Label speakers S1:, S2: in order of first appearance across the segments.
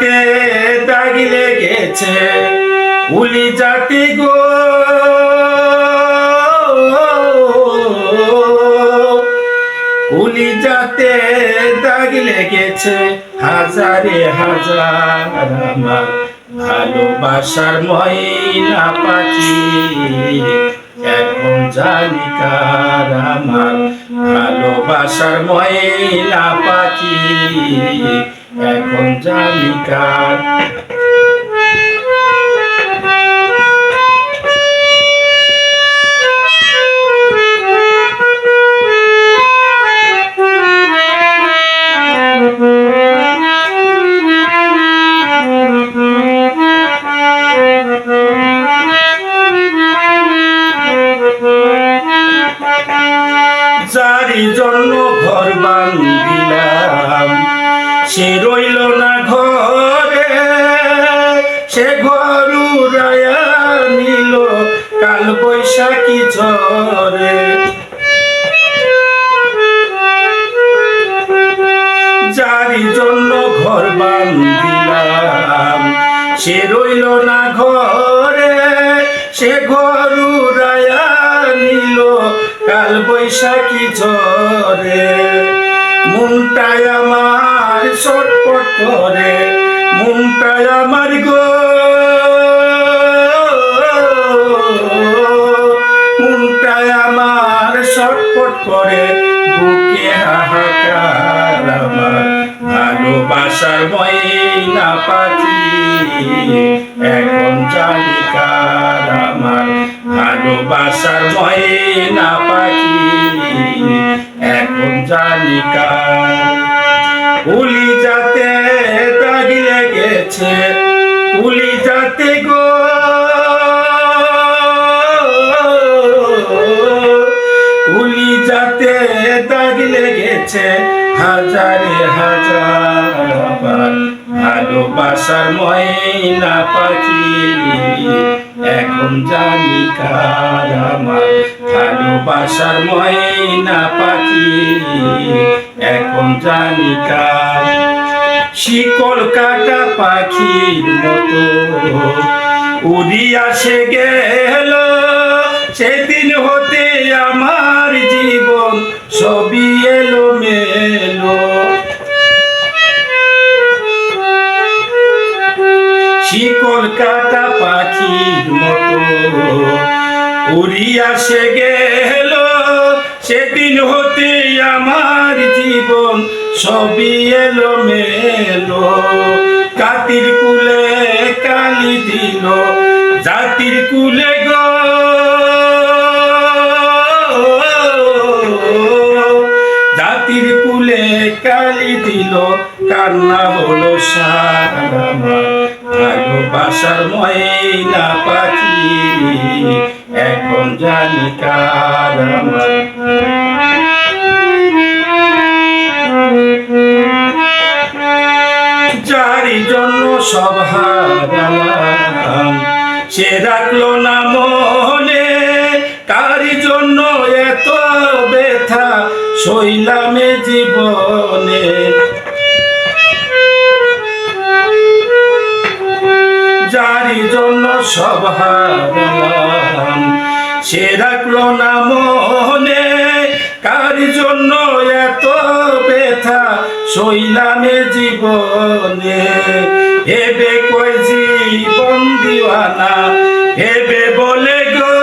S1: যাতে দাগ লেগেছে উলি যাতে গো উলি যাতে দাগ লেগেছে হাজারে হাজার আমার ভালোবাসার ময়না পাখি এখন জানি কার আমার ভালোবাসার ময়না পাখি এখন জানি কার যারি জন্য ঘর বান্ধিলাম সে রইল না ঘরে সে ঘর উড়াইয়া নিল কাল বৈশাখী ঝড়ে যারি জন্য ঘর বান্ধিলাম সে রইল না ঘরে সে ঘর উড়াইয়া নিল কাল বৈশাখী ঝড়ে মনটায় আমার ছটফট করে মনটায় আমার গো মনটায় আমার ছটফট করে বুকে হাহাকার আমার ভালোবাসার ময়না পাখি এখন জানি কার আমার ভালোবাসার ময়না পাখি এখন জানি কার উলি যাতে দাগ লেগেছে উলি যাতে গো উলি যাতে দাগ লেগেছে হাজারে হাজার আমার ভালোবাসার ময়না পাখি এখন জানি কার আমার ভালোবাসার ময়না পাখি এখন জানি কার শিকল কাটা পাখির মতো উড়িয়া সে গেল সেদিন হতে আমার জীবন সবই এলো মেলো শিকল কাটা পাখির মতো উড়িয়া সে গেল সেদিন হতে আমার জীবন সবই এলো মেলো কাতির কুলে কালি দিল জাতির কুলে গো জাতির কুলে কালি দিল কান্না হলো সার আমার ভালোবাসার ময়না পাখি এখন জানি কার আমার যারি জন্য সব হারালাম সে রাখলো না মনে কার জন্য এত ব্যথা সইলামে জীবনে যারি জন্য সব হারালাম সে রাখলো না মনে কার জন্য এত ব্যথা সইলামে জীবনে হেবে কই জীবন দিওয়ানা হেবে বলে গো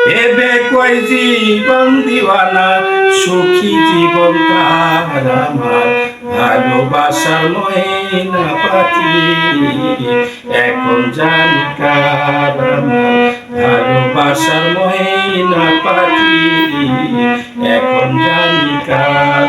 S1: হেবে কই জীবন দিওয়ানা সুখী জীবন তার আমার ভালোবাসার ময়না পাখি এখন জানি কার আমার ভালোবাসার ময়না পাখি এখন জানি কার